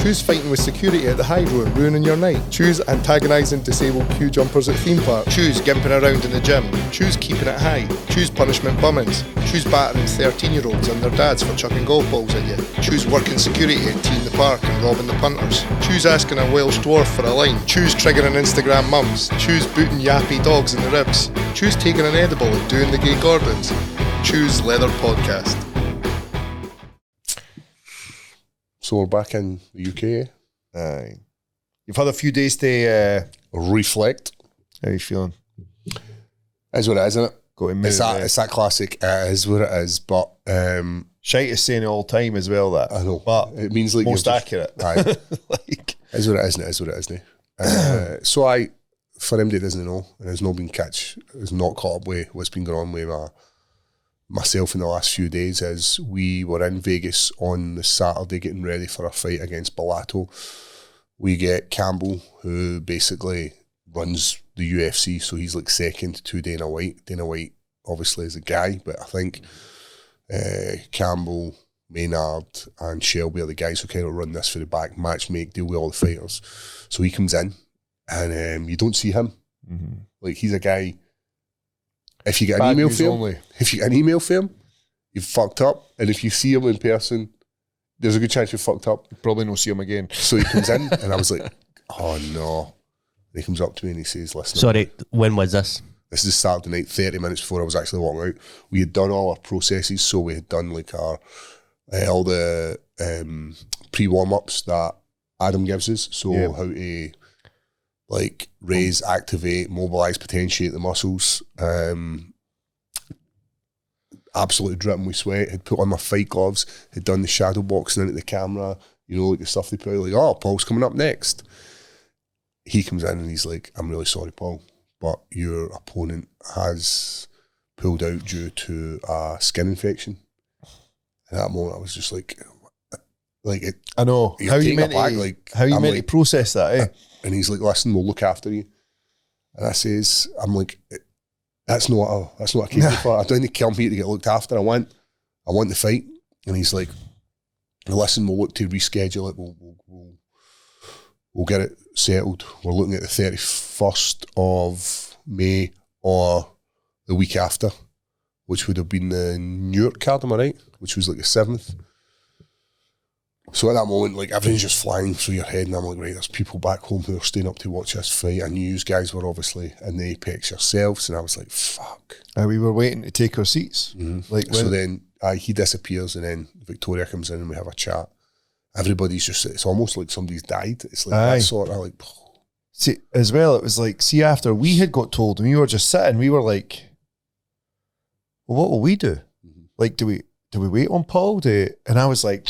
Choose fighting with security at the hydro and ruining your night. Choose antagonising disabled queue jumpers at theme parks. Choose gimping around in the gym. Choose keeping it high. Choose punishment bummings. Choose battering 13-year-olds and their dads for chucking golf balls at you. Choose working security at Tea in the Park and robbing the punters. Choose asking a Welsh dwarf for a line. Choose triggering Instagram mums. Choose booting yappy dogs in the ribs. Choose taking an edible and doing the gay Gordons. Choose Leather Podcast. So we're back in the UK. Aye. You've had a few days to reflect. How are you feeling? Is what it is, isn't it? Got to move it's that classic, it is what it is, but shite is saying it all the time as well, that. I know. But it means like most accurate. Aye. Like, is what it is, and it is what it isn't. So for anybody that doesn't know, and has not caught up with what's been going on with myself in the last few days, is we were in Vegas on the Saturday getting ready for a fight against Bellato. We get Campbell, who basically runs the UFC, so he's like second to Dana White. Dana White obviously is a guy, but I think Campbell, Maynard and Shelby are the guys who kind of run this for the back, match make, deal with all the fighters. So he comes in and you don't see him. mm-hmm. Like, he's a guy, if you get Bad an email news for him, only. you've fucked up. And if you see him in person, there's a good chance you've fucked up. Probably not see him again. So he comes in and I was like, oh no. And he comes up to me and he says, listen. Sorry, when was this? This is Saturday night, 30 minutes before I was actually walking out. We had done all our processes, so we had done like our all the pre-warm-ups that Adam gives us. So how to like raise, activate, mobilise, potentiate the muscles. Absolutely dripping with sweat. Had put on my fight gloves, had done the shadow boxing into the camera, you know, like the stuff they put out, like, oh, Paul's coming up next. He comes in and he's like, I'm really sorry, Paul, but your opponent has pulled out due to a skin infection. At that moment, I was just like it. I know. How you meant to process that, eh? And he's like, listen, we'll look after you. And I says, I'm like, that's not a case for. I don't need to come here to get looked after. I want the fight. And he's like, listen, we'll look to reschedule it. We'll get it settled. We're looking at the 31st of May or the week after, which would have been the New York card, am I right? Which was like the 7th. So at that moment, like, everything's just flying through your head, and I'm like, right, there's people back home who are staying up to watch this fight. I knew you guys were obviously in the apex yourselves, and I was like, fuck. We were waiting to take our seats. Mm-hmm. Like, so then he disappears, and then Victoria comes in and we have a chat. Everybody's just, it's almost like somebody's died. It's like that sort of like. See, as well, it was like, see, after we had got told and we were just sitting, we were like, well, what will we do? Mm-hmm. Like, do we wait on Paul? And I was like,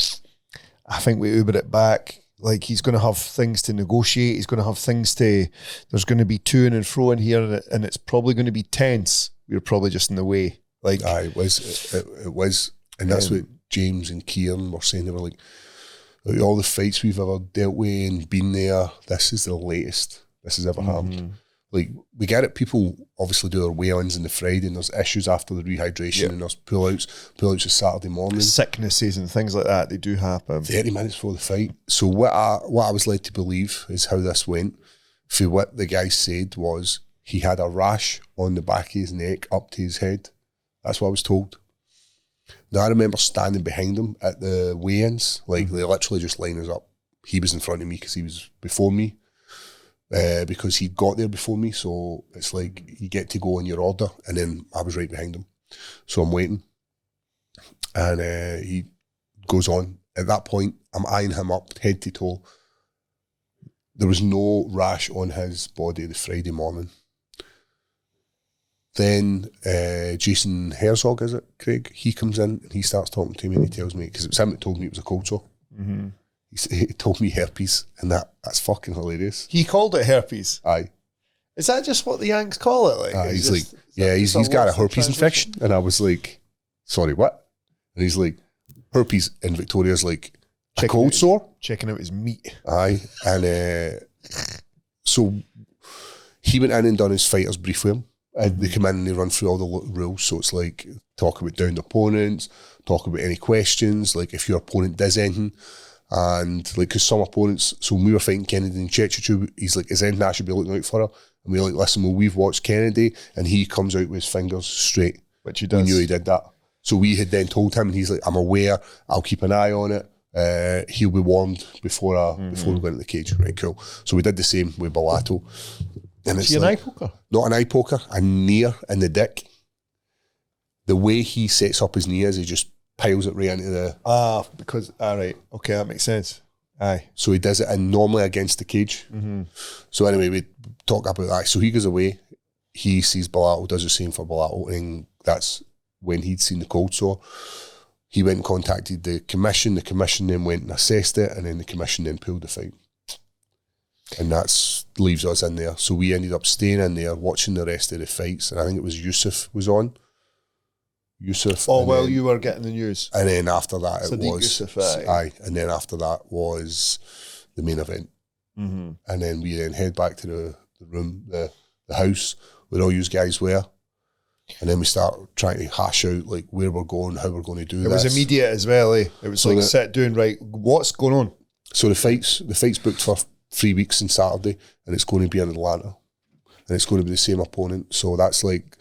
I think we Uber it back. Like, he's going to have things to negotiate. He's going to have things there's going to be to and fro in here, and it's probably going to be tense. We were probably just in the way. Like, it was. And that's what James and Kieran were saying. They were like, all the fights we've ever dealt with and been there, this is the latest this has ever happened. Like, we get it, people obviously do their weigh-ins on the Friday and there's issues after the rehydration and there's pull-outs is Saturday morning. Sicknesses and things like that, they do happen. 30 minutes before the fight. So what I was led to believe is how this went. For what the guy said was he had a rash on the back of his neck up to his head. That's what I was told. Now, I remember standing behind him at the weigh-ins, like they literally just line us up. He was in front of me because he was before me, because he got there before me. So it's like you get to go in your order, and then I was right behind him. So I'm waiting, and he goes on. At that point, I'm eyeing him up head to toe. There was no rash on his body the Friday morning. Then Jason Herzog, is it, Craig? He comes in and he starts talking to me and he tells me, because it was him that told me it was a cold sore. Mm-hmm. He told me herpes, and that's fucking hilarious. He called it herpes? Aye. Is that just what the Yanks call it? Like, he's like, he's got a herpes infection. And I was like, sorry, what? And he's like, herpes. And Victoria's like, a cold sore? Checking out his meat. Aye. And so he went in and done his fighter's brief with him. And they come in and they run through all the rules. So it's like, talk about downed opponents, talk about any questions, like if your opponent does anything, And like, because some opponents, so when we were fighting Kennedy and Chechichu, he's like, is anything I should be looking out for her? And we're like, listen, well, we've watched Kennedy and he comes out with his fingers straight. Which he does. We knew he did that. So we had then told him, and he's like, I'm aware, I'll keep an eye on it. He'll be warned before we go into the cage. Right, cool. So we did the same with Bellato. And it's an like, eye poker? Not an eye poker, a knee in the dick. The way he sets up his knee is he just piles it right into the... because, all right, okay, that makes sense. Aye. So he does it and normally against the cage. So anyway, we talk about that. So he goes away, he sees Bellato, does the same for Bellato, and that's when he'd seen the cold sore. He went and contacted the commission then went and assessed it, and then the commission then pulled the fight. And that leaves us in there. So we ended up staying in there, watching the rest of the fights, and I think it was Yusuf was on. Yusuf. Oh, well, you were getting the news. And then after that, it Sadiq was... Yusuf, aye. And then after that was the main event. And then we then head back to the room, the house, where all you guys were. And then we start trying to hash out like where we're going, how we're going to do this. It was immediate as well, eh? It was So like that- set doing, right, what's going on? So the fight's booked for 3 weeks on Saturday, and it's going to be in Atlanta. And it's going to be the same opponent. So that's like,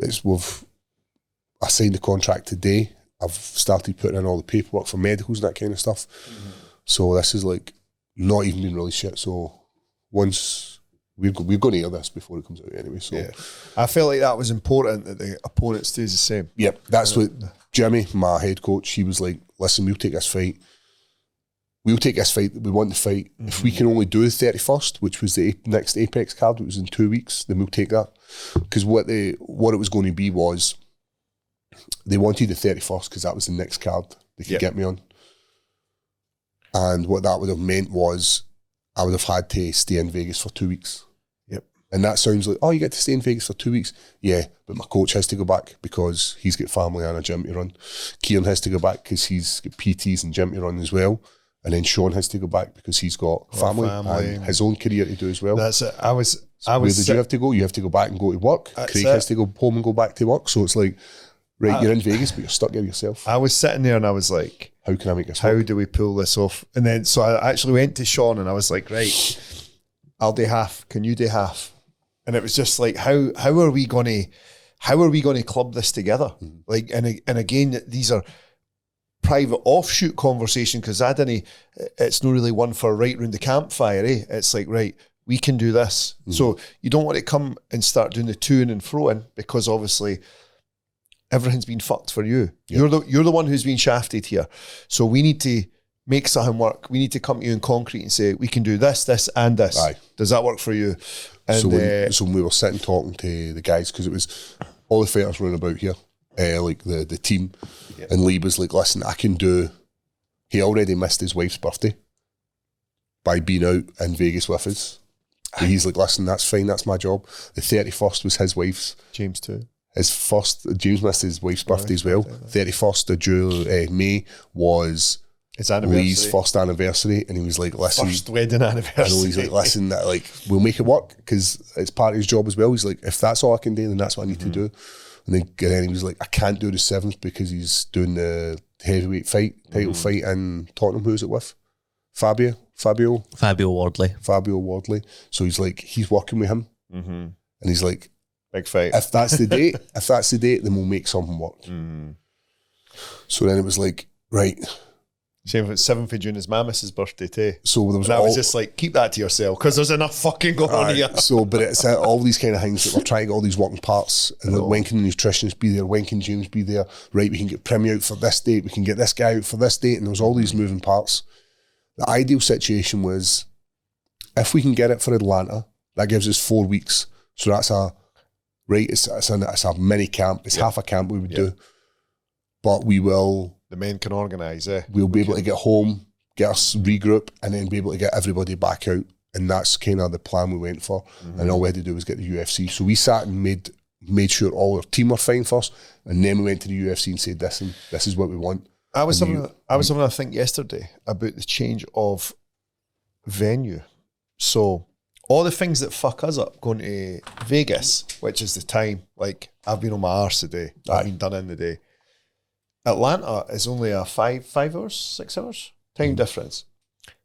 I signed the contract today. I've started putting in all the paperwork for medicals and that kind of stuff. So this is like not even been released yet. So once we're going to hear this before it comes out anyway. So Yeah. I felt like that was important that the opponent stays the same. yep, that's what Jimmy, my head coach, he was like, listen, we'll take this fight. We'll take this fight. We want the fight. If we can only do the 31st, which was the next Apex card, it was in 2 weeks, then we'll take that. Because what it was going to be was they wanted the 31st because that was the next card they could get me on. And what that would have meant was I would have had to stay in Vegas for 2 weeks. Yep. And that sounds like, oh, you get to stay in Vegas for 2 weeks? Yeah, but my coach has to go back because he's got family and a gym to run. Kieran has to go back because he's got PTs and gym to run as well. And then Sean has to go back because he's got family and his own career to do as well. That's it. I was. Where did you have to go? You have to go back and go to work. Craig has to go home and go back to work. So it's like, right, you're in Vegas, but you're stuck there yourself. I was sitting there and I was like, how can I make this how work? do we pull this off? And then, so I actually went to Sean and I was like, right, I'll do half. Can you do half? And it was just like, how are we going to club this together? Like, and again, these are private offshoot conversation because it's not really one for right round the campfire, eh? It's like, right, we can do this. So you don't want to come and start doing the to and fro-in because obviously everything's been fucked for you. Yep. You're the one who's been shafted here. So we need to make something work. We need to come to you in concrete and say, we can do this, this, and this. Aye. Does that work for you? And so when we were sitting talking to the guys, because it was all the fighters running about here, like the team, and Lee was like, listen, I can do... He already missed his wife's birthday by being out in Vegas with us. So he's like, listen, that's fine, that's my job. The 31st was his wife's. James too. James missed his wife's birthday as well. 31st of May was his anniversary. Lee's first anniversary, and he was like, listen... First wedding anniversary. He's like, listen, like, we'll make it work, because it's part of his job as well. He's like, if that's all I can do, then that's what I need to do. And then he was like, I can't do the 7th because he's doing the heavyweight title fight in Tottenham. Who is it with? Fabio Wardley. So he's like, he's working with him. And he's like, big fight. If that's the date, then we'll make something work. So then it was like, right. Same with 7th of June is Mamas's birthday too. So there was I was just like, keep that to yourself because there's enough fucking going on here. So, but it's all these kind of things that we're trying to get all these working parts. And like, when can the nutritionists be there? When can James be there? Right, we can get Premier out for this date. We can get this guy out for this date. And there was all these moving parts. The ideal situation was if we can get it for Atlanta, that gives us 4 weeks. So that's it's a mini camp. It's half a camp we would do. But we will... The men can organise, We'll be able to get home, get us regroup, and then be able to get everybody back out. And that's kind of the plan we went for. And all we had to do was get the UFC. So we sat and made sure all our team were fine first, and then we went to the UFC and said, this is what we want. I was having a think yesterday about the change of venue. So all the things that fuck us up going to Vegas, which is the time, like I've been on my arse today, I've been done in the day. Atlanta is only a 5 hours, 6 hours time difference.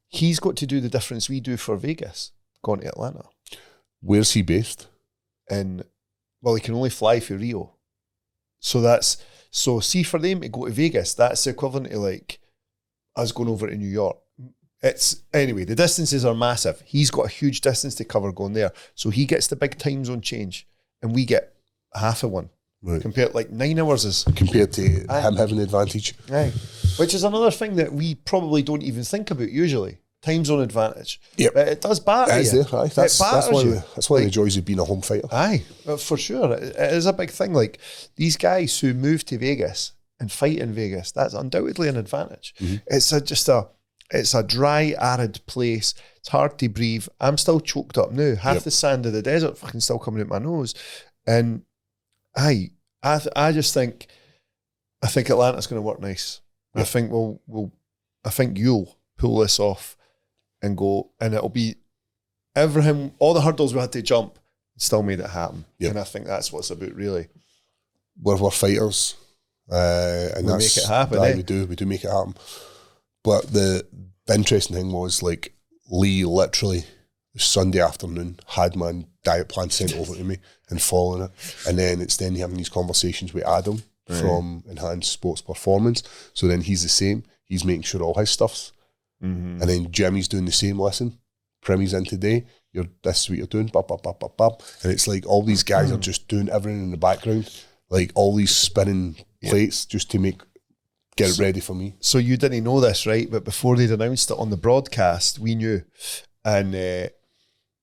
He's got to do the difference we do for Vegas, going to Atlanta. Where's he based? And well, he can only fly for Rio. So see, for them to go to Vegas, that's the equivalent to like us going over to New York. Anyway, the distances are massive. He's got a huge distance to cover going there. So he gets the big time zone change and we get half of one. Right. Compared, like 9 hours is Compared to him having the advantage. Aye. Which is another thing that we probably don't even think about usually. Time zone advantage. Yep. But it does batter It is you. there, aye. That's batters one, you. that's one of the joys of being a home fighter. Aye, for sure. It is a big thing. Like these guys who move to Vegas and fight in Vegas, that's undoubtedly an advantage. Mm-hmm. It's a dry, arid place. It's hard to breathe. I'm still choked up now. Half the sand of the desert fucking still coming out my nose. And I just think Atlanta's going to work nice. Yep. I think you'll pull this off and go, and it'll be everything. All the hurdles we had to jump still made it happen. Yep. And I think that's what it's about, really. We're fighters. And We that's, make it happen, aye, eh? we do make it happen. But the interesting thing was, like, Lee literally Sunday afternoon had my diet plan sent over to me and following it. And then it's then having these conversations with Adam from Enhanced Sports Performance. So then he's the same. He's making sure all his stuff's. And then Jimmy's doing the same. Listen, Primy's in today. This is what you're doing. Bop, bop, bop, bop, bop. And it's like all these guys are just doing everything in the background, like all these spinning plates just to get it ready for me. So you didn't know this, right? But before they'd announced it on the broadcast, we knew. And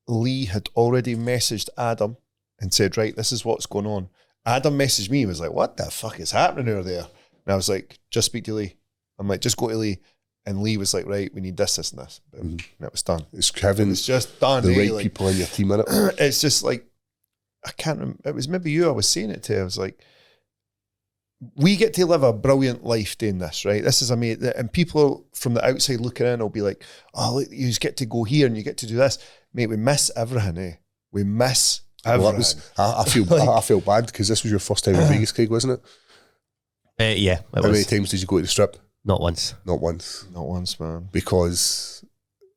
Lee had already messaged Adam and said, right, this is what's going on. Adam messaged me and was like, what the fuck is happening over there? And I was like, just speak to Lee. I'm like, just go to Lee. And Lee was like, right, we need this, and this. And it was done. It's having It's just done. the right Like, people in your team in it. it's just like, I can't remember. It was maybe you I was saying it to. I was like, we get to live a brilliant life doing this, right? This is amazing. And people from the outside looking in will be like, oh, look, you just get to go here and you get to do this. Mate, we miss everything, eh? We miss everything. Well, I feel bad because this was your first time in Vegas, Craig, wasn't it? Yeah, How many times did you go to the strip? Not once. Not once. Not once, man. Because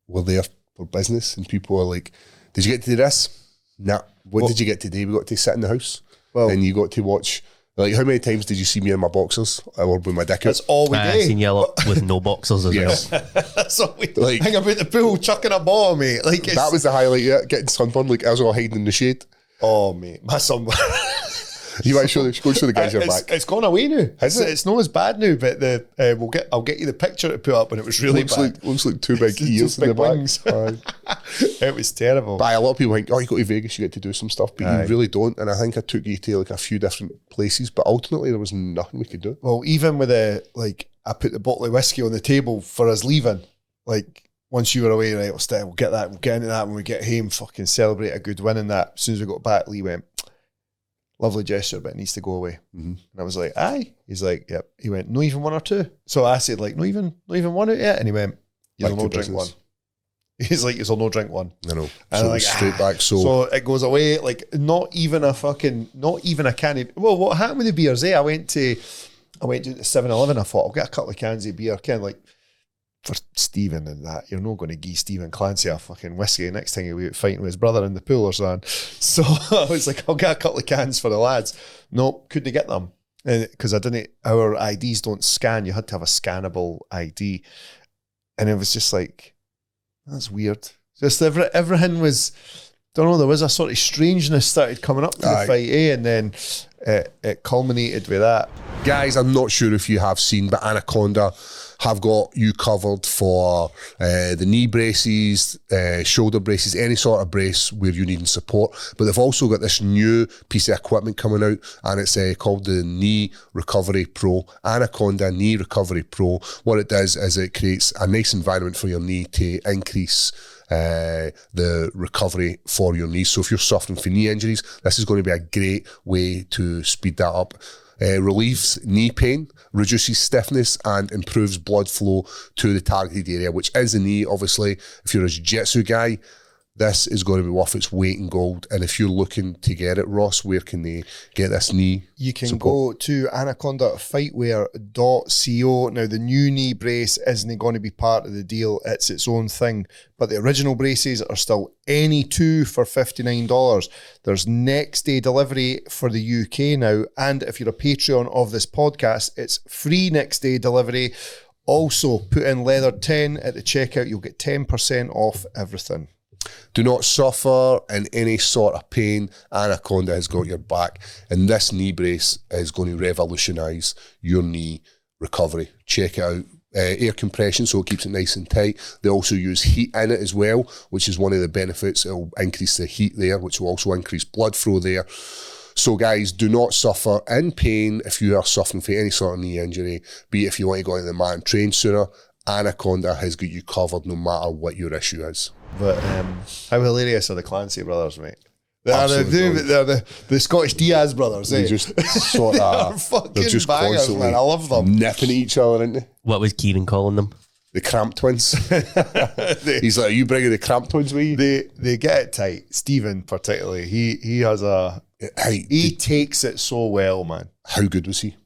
we're there for business and people are like, did you get to do this? Nah. What did you get today? We got to sit in the house. Well, and you got to watch. Like, how many times did you see me in my boxers or with my dick out? that's all we I've do. seen you a lot with no boxers as Yes. well. That's all we Like- hang about the pool, chucking a ball, mate. Like it's, That was the highlight, yeah. Getting sunburned, like I was all hiding in the shade. oh, mate, my son. You might go show the guys your back. It's gone away now. Is it? It's not as bad now, but I'll get you the picture to put up, and it was really bad. Looks like two big It's ears just in the big back. wings. Aye. It was terrible. But a lot of people think, oh, you go to Vegas, you get to do some stuff, but Aye. you really don't. And I think I took you to like a few different places, but ultimately there was nothing we could do. Well, even with I put the bottle of whiskey on the table for us leaving. Like, once you were away, right, we'll get that. We'll get into that when we get home. Fucking celebrate a good win in that. As soon as we got back, Lee went, lovely gesture, but it needs to go away. Mm-hmm. And I was like, aye. He's like, yep. He went, no, even one or two. So I said, like, no, even one out yet. And he went, you'll Back to no drink business. one. He's like, you'll no drink one. I know. And So I'm like, straight back. So it goes away, like not even a can of, well, what happened with the beers, I went to the 7-Eleven, I thought, I'll get a couple of cans of beer, kind of like, for Stephen and that, you're not going to give Stephen Clancy a fucking whiskey next time he'll be out fighting with his brother in the pool or something. So I was like, I'll get a couple of cans for the lads. No, couldn't get them. Because our IDs don't scan, you had to have a scannable ID. And it was just like, that's weird. Just everything was, don't know, there was a sort of strangeness started coming up to the Aye. fight, and then it culminated with that. Guys, I'm not sure if you have seen, but Anaconda have got you covered for the knee braces, shoulder braces, any sort of brace where you need support. But they've also got this new piece of equipment coming out, and it's called the Knee Recovery Pro. Anaconda Knee Recovery Pro. What it does is it creates a nice environment for your knee to increase the recovery for your knees. So if you're suffering from knee injuries, this is going to be a great way to speed that up. Relieves knee pain, reduces stiffness, and improves blood flow to the targeted area, which is the knee. Obviously, if you're a jiu-jitsu guy, this is going to be worth its weight in gold. And if you're looking to get it, Ross, where can they get this knee? You can support? go to anacondafightwear.co. Now, the new knee brace isn't going to be part of the deal. It's its own thing. But the original braces are still any two for $59. There's next day delivery for the UK now. And if you're a Patreon of this podcast, it's free next day delivery. Also, put in leather 10 at the checkout. You'll get 10% off everything. Do not suffer in any sort of pain. Anaconda has got your back. And this knee brace is going to revolutionise your knee recovery. Check it out. Air compression, so it keeps it nice and tight. They also use heat in it as well, which is one of the benefits. It'll increase the heat there, which will also increase blood flow there. So guys, do not suffer in pain if you are suffering from any sort of knee injury, be it if you want to go into the mat and train sooner. Anaconda has got you covered no matter what your issue is. But how hilarious are the Clancy brothers, mate? They're Absolutely. the Scottish Diaz brothers. They Eh? just sort of, fucking they're just bangers, constantly man. I love them. nipping at each other, aren't they? What was Kieran calling them? The Cramp Twins. He's like, are you bringing the Cramp Twins with you? They get it tight. Stephen particularly, he has a Hey, he takes it so well, man. how good was he?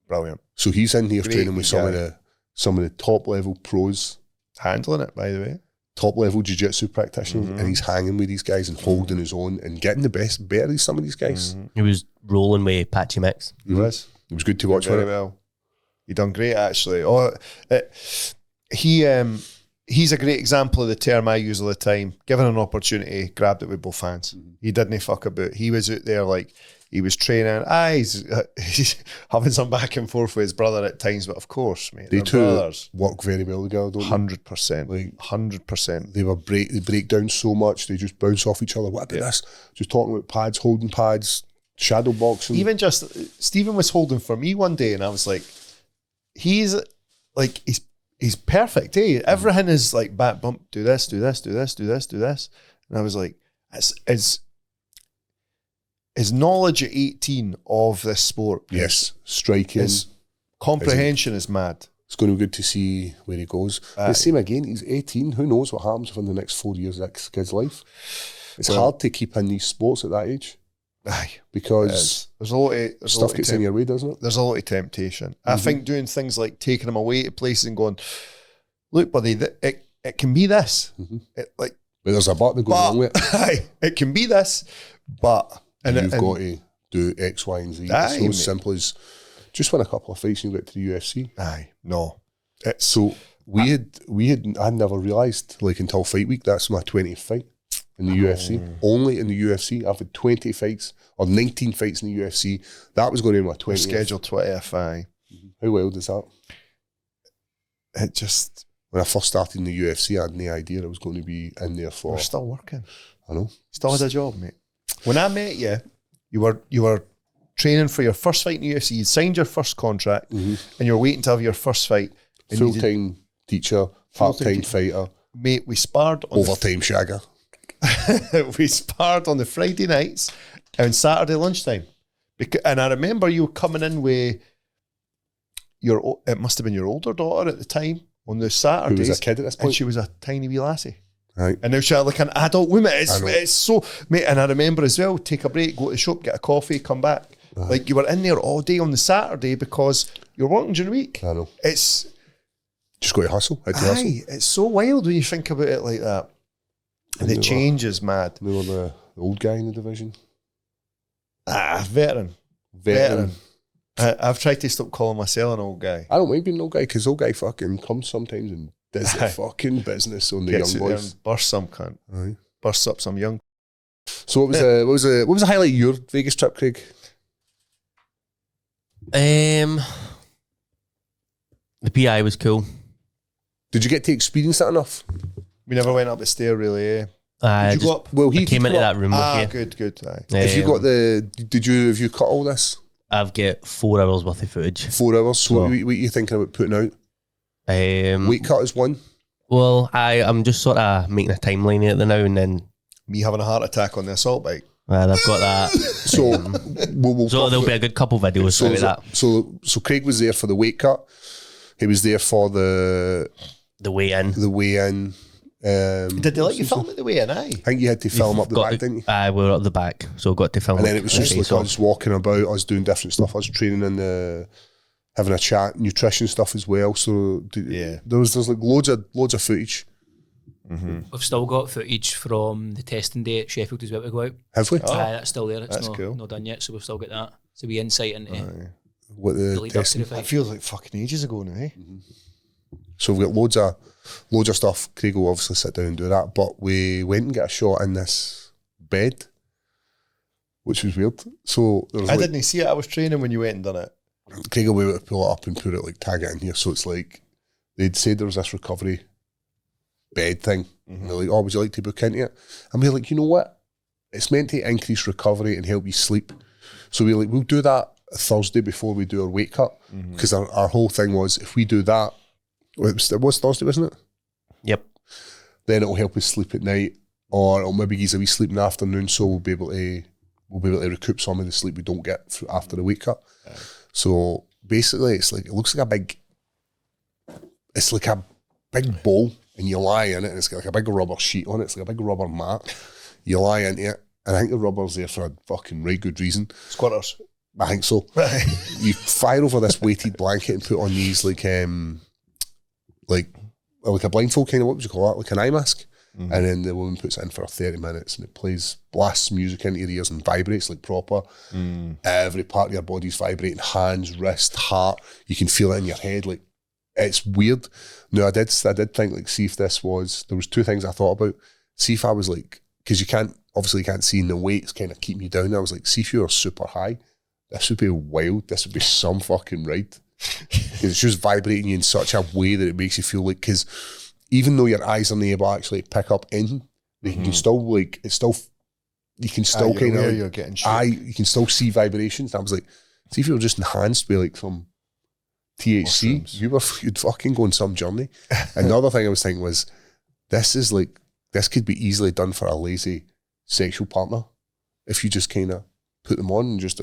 Brilliant. So he's in here Great training with some guy. of the top level pros, Handling it, by the way. top level jiu-jitsu practitioners, and he's hanging with these guys and holding his own and getting the better of some of these guys. He was rolling with Patchy Mix. He was. It was good to watch. Very Wasn't it? well. He done great, actually. He's a great example of the term I use all the time. Given an opportunity, grabbed it with both hands. He didn't fuck about. He was out there like he was training. He's having some back and forth with his brother at times, but of course, mate, They they're two brothers. work very well together, don't they? 100%. Like- 100%. They break down so much, they just bounce off each other. What about this? Just talking about pads, holding pads, shadow boxing. Even just Stephen was holding for me one day, and I was like, he's perfect, eh? Everything is like back bump, do this, do this, do this, do this, do this. And I was like, his knowledge at 18 of this sport, yes, striking. his comprehension is mad. It's going to be good to see where he goes. The same again, he's 18. Who knows what happens within the next 4 years of that kid's life? It's hard to keep in these sports at that age Aye, because there's a lot of stuff gets in your way, doesn't it? there's a lot of temptation. I think doing things like taking him away to places and going, look, buddy, it can be this. It, like, But there's a but that goes along with it. aye, it can be this, but You've got to do X, Y, and Z. Aye, It's so mate. simple as just win a couple of fights and you get to the UFC. aye, no, it's So I never realised, like until fight week, that's my 20th fight in the UFC. Only in the UFC. I've had 20 fights or 19 fights in the UFC. That was going to be my 20th. scheduled 20th. Aye, How wild is that? it just When I first started in the UFC, I had no idea I was going to be in there for. we're still working. I know. Still had a job, mate. When I met you, you were training for your first fight in the UFC. You'd signed your first contract, and you were waiting to have your first fight. And you Full time teacher, part time fighter, mate, we sparred on overtime shagger. we sparred on the Friday nights and Saturday lunchtime. And I remember you coming in with it must have been your older daughter at the time on the Who Saturdays. was a kid at this and point. she was a tiny wee lassie. Right. And now she's like an adult woman. I know. It's so, mate. And I remember as well, take a break, go to the shop, get a coffee, come back. Like you were in there all day on the Saturday because you're working during the week. I know. It's Just got to hustle. Had to hustle. aye, it's so wild when you think about it like that. And they the were- change is mad. They were the old guy in the division. Veteran. Veteran. I've tried to stop calling myself an old guy. I don't mind being an old guy because old guy fucking comes sometimes and does the fucking business on the Gets young out there boys. and bursts some cunt. Aye. Bursts up some young. So what was the highlight of your Vegas trip, Craig? The PI was cool. Did you get to experience that enough? We never went up the stair really, eh? I Did you just go up? Well, I came into that room Ah, with you. good. Aye. If you got have you cut all this? I've got 4 hours worth of footage. 4 hours. So Well- what are you thinking about putting out? Weight cut is one. Well, I'm just sort of making a timeline of it now and then. Me having a heart attack on the assault bike. I've got that. So we'll So there'll be a good couple videos so, about that. so Craig was there for the weight cut. He was there for the The way in. weigh in. Did they let you film it the way in? Aye. I think you had to film up the back, didn't you? We were up the back, so got to film. And then it was just okay, like so- us walking about, us doing different stuff, us training in the, having a chat, nutrition stuff as well. So there's like loads of footage. We've still got footage from the testing day at Sheffield as well to go out. Have we? Aye, that's still there. It's that's not, cool. not done yet, so we've still got that. So we insight into What the the lead up to testing? the fight. It feels like fucking ages ago now, eh? So we've got loads of stuff. Craig will obviously sit down and do that. But we went and got a shot in this bed, which was weird. So there was I like, didn't see it. I was training when you went and done it. Craig will be able to pull it up and put it like tag it in here. So it's like they'd said there was this recovery bed thing. And they're like, oh, would you like to book into it? And we're like, you know what? It's meant to increase recovery and help you sleep. So we're like, we'll do that Thursday before we do our weight cut. Because our whole thing was, if we do that, it was Thursday, wasn't it? Yep. Then it'll help us sleep at night, or it'll maybe give us a wee sleep in the afternoon, so we'll be able to recoup some of the sleep we don't get after the weight cut. So basically, it's looks like a big bowl, and you lie in it, and it's got like a big rubber sheet on it. It's like a big rubber mat. You lie into it, and I think the rubber's there for a fucking right good reason. Squatters. I think so. You fire over this weighted blanket and put on these like a blindfold kind of, what would you call that? Like an eye mask. And then the woman puts it in for 30 minutes and it blasts music into your ears and vibrates like proper. Every part of your body's vibrating, hands, wrist, heart. You can feel it in your head. Like, it's weird. No, I did think, like, see if there was two things I thought about. See if I was like, because you can't see, and the weight's kind of keeping you down. I was like, see if you were super high. This would be wild. This would be some fucking ride. Because it's just vibrating you in such a way that it makes you feel like, because even though your eyes are able to actually pick up in, you can still like, you can still kind of, you're getting shit. you can still see vibrations. And I was like, see if you were just enhanced with like some THC, you'd fucking go on some journey. And the other thing I was thinking was, this could be easily done for a lazy sexual partner. If you just kind of put them on and just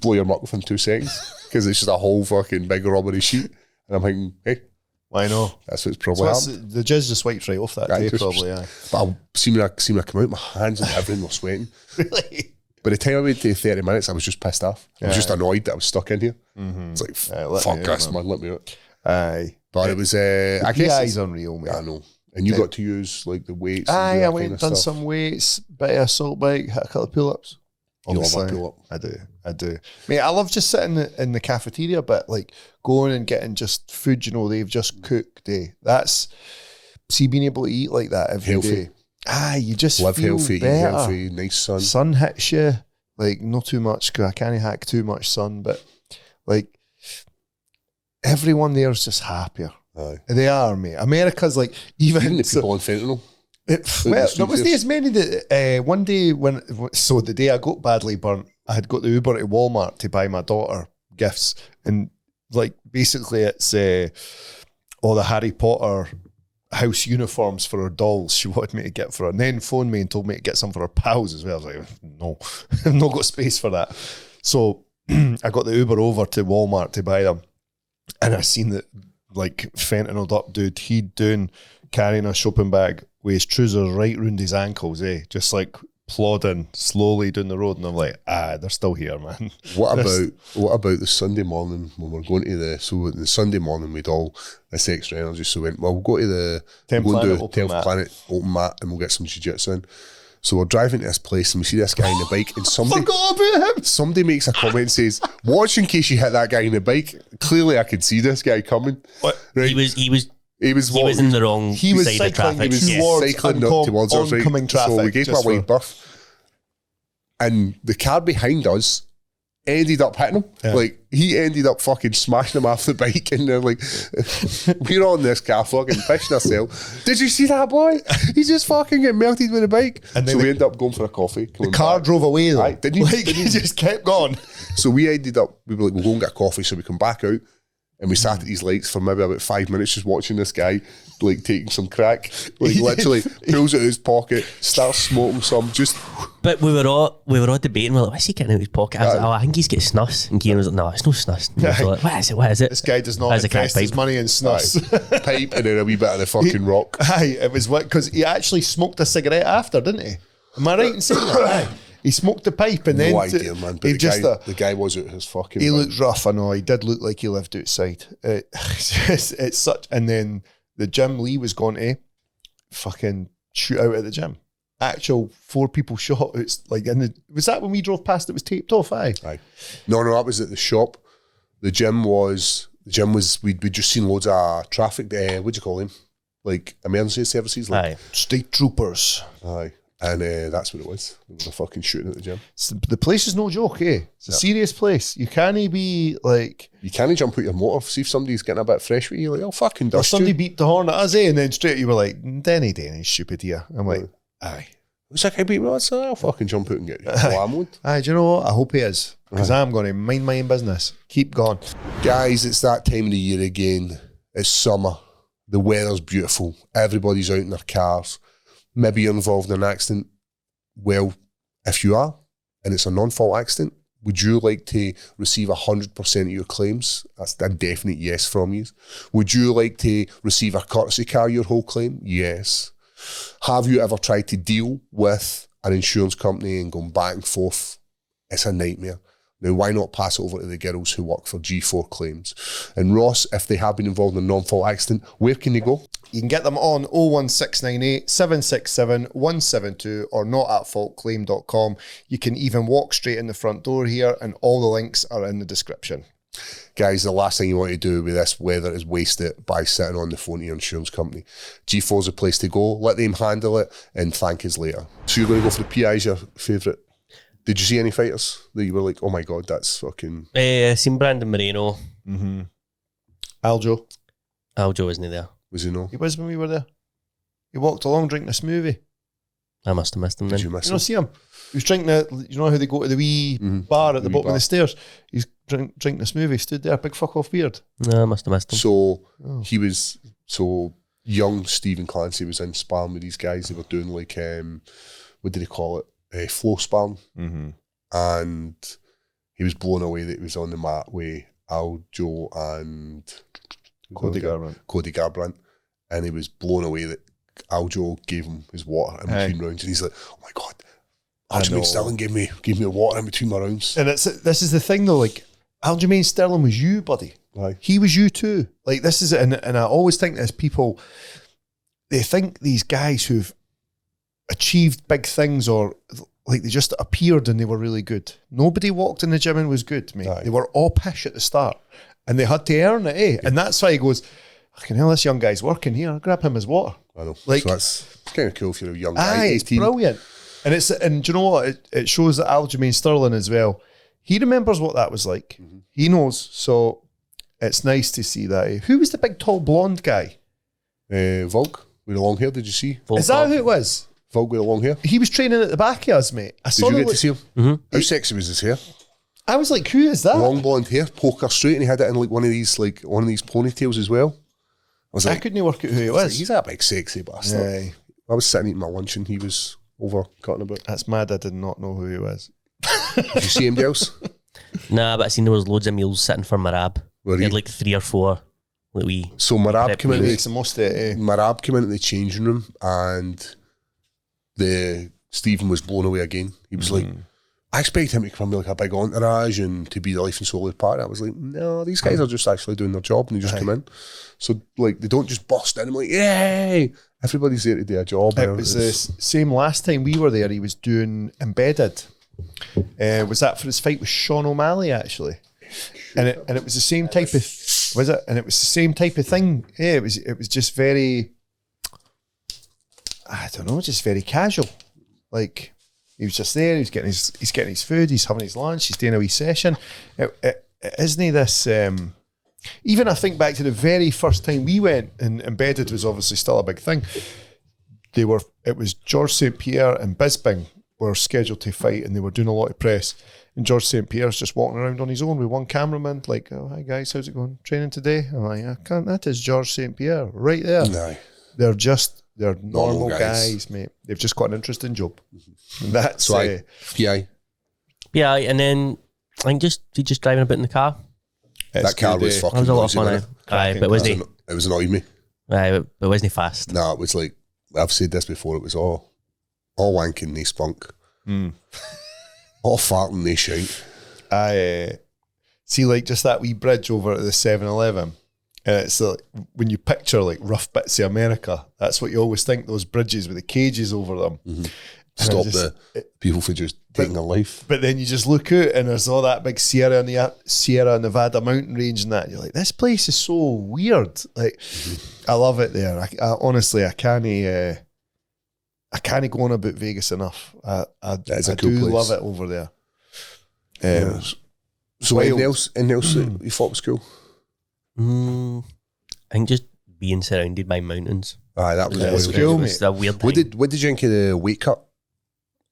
blow your muck within 2 seconds, because it's just a whole fucking big rubbery sheet. And I'm thinking, hey, I know. that's what's probably happened. The jizz just wiped right off that day, probably. Aye. But I see when I come out, my hands and everything were sweating. Really? By the time I went to 30 minutes, I was just pissed off. I was just annoyed that I was stuck in here. It's like, fuck this, man, let me out. Aye. But it was, I guess, PI's unreal, man. I know. And you got to use like the weights. Aye, and I that went kind and of done stuff. some weights, bit of assault bike, hit a couple of pull-ups. You love a Obviously, pull-up. I do. Mate, I love just sitting in the cafeteria, but like going and getting just food, they've just cooked. Being able to eat like that every Healthy. day. Aye, you just Live feel healthy, eat better. healthy, nice sun. Sun hits you, like not too much, because I can't hack too much sun, but like everyone there's just happier. Aye. They are, mate. America's like, Even the people on fentanyl. Well, there wasn't as many that one day the day I got badly burnt, I had got the Uber to Walmart to buy my daughter gifts, and like basically it's all the Harry Potter house uniforms for her dolls she wanted me to get for her, and then phoned me and told me to get some for her pals as well. I was like, no, I've not got space for that. So I got the Uber over to Walmart to buy them, and I seen that like fentanyled up dude, he'd carrying a shopping bag with his trousers right round his ankles, just like plodding slowly down the road, and I'm like, they're still here, man. What about the Sunday morning when we're going to the Sunday morning we'd all this extra energy, so we went, well, we'll go to the 10th we'll Planet do Open 10th Mat. Planet Open Mat and we'll get some jiu-jitsu in. So we're driving to this place and we see this guy on the bike, and Forgot about him. somebody makes a comment and says, watch in case you hit that guy on the bike. Clearly I could see this guy coming. Right? He was He was in the wrong He was side of cycling traffic. towards cycling towards us, right? oncoming traffic. So we gave him a just wide for- berth. And the car behind us ended up hitting him. Yeah. Like, he ended up fucking smashing him off the bike, and they're like, we're on this car fucking fishing ourselves. Did you see that, boy? He just fucking get melted with a bike. And then so we the- ended up going for a coffee. The car drove away though. Aye, didn't he? Like, he just kept going. So we ended up, we were like, we'll go and get a coffee. So we come back out, And we sat at these lights for maybe about 5 minutes just watching this guy like taking some crack. Like literally pulls it out of his pocket, starts smoking some, just But we were all debating. We're like, what's he getting out of his pocket? I was like, oh, I think he's getting snus. And Kieran was like, no, it's no snus. And we were like, what is it? What is it? This guy does not That's a invest his pipe. money in snus. pipe and then a wee bit of the fucking rock. Aye, it was what, because he actually smoked a cigarette after, didn't he? Am I right in saying that? Aye. He smoked the pipe and then No idea, man. But he the guy was out his fucking he mind. looked rough. I know he did look like he lived outside. It's such. And then the gym Lee was going to fucking shoot out at the gym. Actual 4 people shot. It's like was that when we drove past? It was taped off. Aye. No, that was at the shop. The gym was we'd just seen loads of traffic. What do you call them? Like emergency services. Like, Aye. State troopers. Aye. And that's what it was. They were fucking shooting at the gym. The place is no joke, eh? It's a serious place. You can't be like. You can't jump out your motor. See if somebody's getting a bit fresh with you. Like, oh, fucking Or dust somebody you. beeped the horn at us, eh? And then straight you were like, Denny, stupid here. I'm like, aye. What's that guy beat me? I'll fucking jump out and get you. Lamwood. Aye, do you know what? I hope he is. Because I'm going to mind my own business. Keep going. Guys, it's that time of the year again. It's summer. The weather's beautiful. Everybody's out in their cars. Maybe you're involved in an accident. Well, if you are, and it's a non-fault accident, would you like to receive 100% of your claims? That's a definite yes from you. Would you like to receive a courtesy car your whole claim? Yes. Have you ever tried to deal with an insurance company and gone back and forth? It's a nightmare. Now, why not pass it over to the girls who work for G4 Claims? And Ross, if they have been involved in a non-fault accident, where can they go? You can get them on 01698 767 172 or notatfaultclaim.com. You can even walk straight in the front door here, and all the links are in the description. Guys, the last thing you want to do with this weather is waste it by sitting on the phone to your insurance company. G4's a place to go. Let them handle it and thank us later. So you're going to go for the PI's your favourite. Did you see any fighters that you were like, oh my God, that's fucking... Seen Brandon Moreno. Aljo. Aljo isn't he there? Was he no? He was when we were there. He walked along drinking a smoothie. I must have missed him then. Did you miss You him? don't see him. He was drinking you know how they go to the wee bar at the wee bottom bar. of the stairs? He's drinking a smoothie, stood there, big fuck off beard. No, I must have missed him. So he was... So young Stephen Clancy was in sparring with these guys. They were doing like... what did they call it? Flow sparring. And he was blown away that he was on the mat with Aljo and... Cody Garbrandt. And he was blown away that Aljo gave him his water in between rounds, and he's like, "Oh my God, Aljamain Sterling gave me a water in between my rounds." And this is the thing though, like Aljamain Sterling was you, buddy. Aye. He was you too. Like this is, and I always think as people, they think these guys who've achieved big things or like they just appeared and they were really good. Nobody walked in the gym and was good, mate. Aye. They were all pish at the start, and they had to earn it, eh? And that's why he goes, "Fucking hell, this young guy's working here. I'll grab him his water." I know. Like- So it's kind of cool if you're a young guy, Aye, it's 18. brilliant. And do you know what? It shows that Aljamain Sterling as well. He remembers what that was like. He knows. So it's nice to see that. Who was the big tall blonde guy? Volk with the long hair, did you see? Is that who it was? Volk with the long hair. He was training at the back of us, mate. I Did saw you the get to look- see him? How sexy was his hair? I was like, who is that? Long blonde hair, poker straight, and he had it in like one of these ponytails as well. I was I like, couldn't work out who he was. he's a big sexy bastard. Aye. I was sitting eating my lunch and he was over cutting about. That's mad. I did not know who he was. Did you see anybody else? Nah, but I seen there was loads of meals sitting for Marab. Were He you? had like 3 or 4. Like wee. So Marab came He into makes the most of it, eh? Marab came into the changing room and Stephen was blown away again. He was like, I expect him to come with like a big entourage and to be the life and soul of the party. I was like, no, these guys are just actually doing their job and they just come in. So like they don't just bust in. I'm like, yay! Everybody's there to do a job. It was the same last time we were there. He was doing Embedded. Was that for his fight with Sean O'Malley actually? And it was the same type of was it? And it was the same type of thing. Yeah, it was just very, I don't know, just very casual. Like he was just there. He's getting his food. He's having his lunch. He's doing a wee session. Isn't he this? Even I think back to the very first time we went, and Embedded was obviously still a big thing. It was George St. Pierre and Bisping were scheduled to fight and they were doing a lot of press. And George St. Pierre's just walking around on his own with one cameraman, like, oh, hi guys, how's it going? Training today? I'm like, I can't, that is George St. Pierre right there. Aye. They're normal guys, mate. They've just got an interesting job. And that's So I, PI. Yeah, and then I think just driving a bit in the car. That car was fucking That was a lot of noisy, fun. wasn't Aye, but wasn't it was annoying me. but wasn't fast. No, it was like, I've said this before, it was all wanking, they spunk. All farting, they shite. I see, like, just that wee bridge over at the 7-Eleven. And it's like, when you picture like rough bits of America, that's what you always think, those bridges with the cages over them. Stop the people from just taking their life. But then you just look out and there's all that big Sierra Nevada mountain range and that. And you're like, this place is so weird. Like, I love it there. I honestly, I can't go on about Vegas enough. I It's a do cool place. love it over there. So anything else that you thought was cool? I think just being surrounded by mountains. Aye, that was Yeah, it's wild. cool, It mate. was a weird time. What did you think of the weight cut?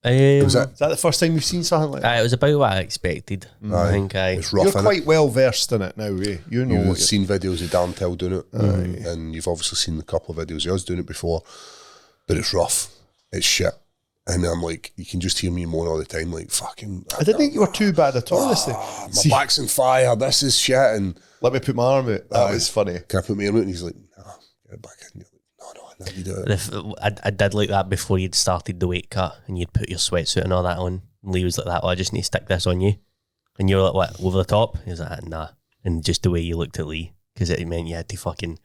Was that- Is that the first time you've seen something like that? It was about what I expected. I think It's rough, You're innit? quite well versed in it now, eh? You know You've what seen videos of Dan Till doing it, and you've obviously seen a couple of videos of us doing it before, but it's rough. It's shit. And I'm like, you can just hear me moan all the time, like, fucking... I didn't think you were too bad at all this thing. My back's on fire, this is shit, and... Let me put my arm out. That was funny. Can I put my arm out? And he's like, no, get it back in. You're like, no, you do it. I did like that before you'd started the weight cut and you'd put your sweatsuit and all that on. And Lee was like that, I just need to stick this on you. And you were like, what, over the top? He was like, nah. And just the way you looked at Lee, because it meant you had to fucking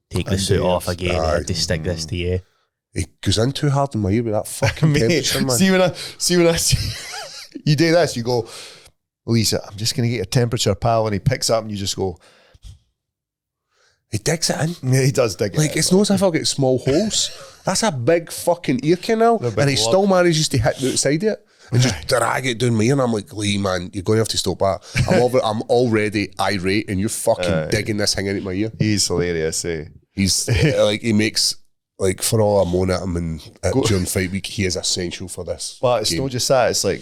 take the suit off again. You had to stick this to you. He goes in too hard in my ear with that fucking Mate, temperature, man. see when I see you do this, you go, Lisa, I'm just gonna get your temperature, pal, and he picks up and you just go, He digs it in. yeah, he does dig it. Like, it's not as if I've got small holes. That's a big fucking ear canal. big And he lock. still manages to hit the outside of it and just drag it down my ear. And I'm like, Lee, man, you're going to have to stop that. I'm already irate and you're fucking digging this thing into my ear. He's hilarious, eh? He's like, he makes, like, for all I moan at him and during fight week, he is essential for this. But it's game. not just that, it's like,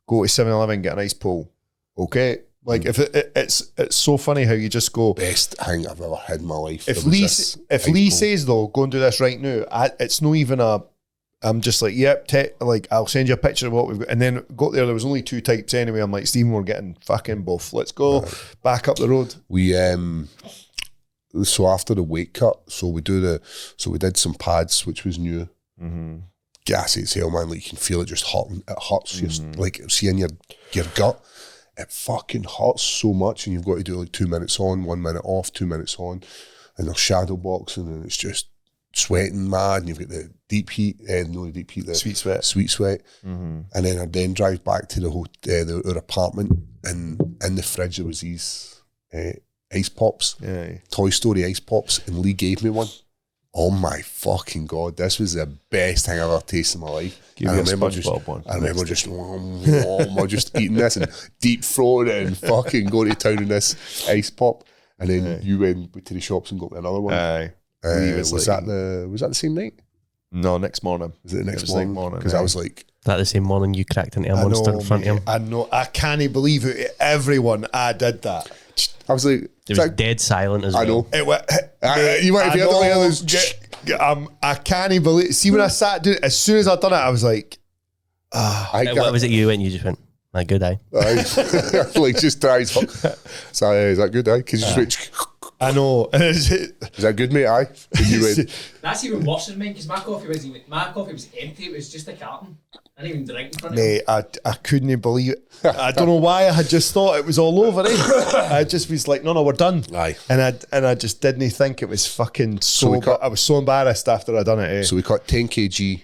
go to 7-Eleven, get an ice pull. Okay? Like, if it's so funny how you just go, Best thing I've ever had in my life. if There was Lee, this if ice Lee pull. says though, go and do this right now, it's not even I'm just like, yep, like, I'll send you a picture of what we've got. And then got there was only two types anyway. I'm like, Stephen, we're getting fucking both. Let's go back up the road. We so after the weight cut, we did some pads, which was new. Gassy as hell, man. Like, you can feel it just hurting. It hurts. Like, see in your gut, it fucking hurts so much, and you've got to do like 2 minutes on, 1 minute off, 2 minutes on, and there's shadow boxing, and it's just sweating mad, and you've got the deep heat, the Sweet sweat. and then I drive back to our apartment, and in the fridge there was these ice pops, Yeah. Toy Story ice pops, and Lee gave me one. Oh my fucking God, this was the best thing I've ever tasted in my life. Give And you a SpongeBob one. I remember just eating this and deep throating it and fucking going to town in this ice pop. And then you went to the shops and got me another one. Aye. Was that the same night? No, next morning. Was it the next It was like morning? Because aye. I was like, That the same morning you cracked into a monster in front of him. I know. I can't believe it. Everyone, I did that. I was like, It was dead silent as well. I know. It went. You might have heard it, like, it was- I can't believe. See, when I sat down, as soon as I done it, I was like, What was it you went? You just went, my good eye. like, just tries. So is that good, aye? Because you just went, I know. is that good, mate? Aye. And you went, That's even worse than mine because my coffee was empty. It was just a carton. I didn't even drink in front of Mate, I couldn't believe it. I don't know why I had just thought it was all over. I just was like, no, we're done. Aye. And I just didn't think it was fucking so. we cut- I was so embarrassed after I done it. Eh? so we cut 10 kg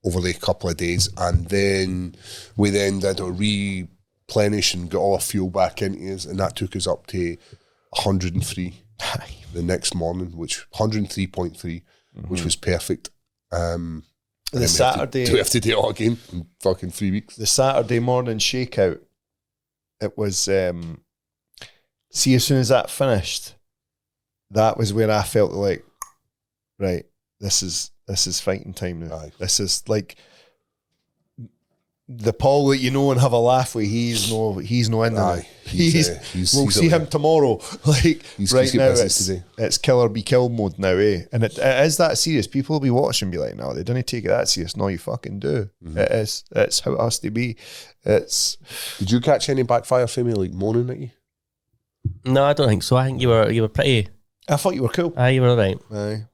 over the couple of days, and then we did a replenish and got all our fuel back into us, and that took us up to 103 the next morning, which 103.3, which was perfect. And then we have to do it all again in fucking 3 weeks. The Saturday morning shakeout, it was, see, as soon as that finished, that was where I felt like, right, this is fighting time now. Aye. This is like the Paul that you know and have a laugh with. He's no in there. Aye. We'll see him tomorrow. Like He's right now, business today. it's kill or be killed mode now, eh? And it is that serious. People will be watching and be like, no, they don't take it that serious. No, you fucking do. It is. It's how it has to be. It's. Did you catch any backfire from me, like moaning at you? No, I don't think so. I think you were pretty. I thought you were cool. You were all right. Aye.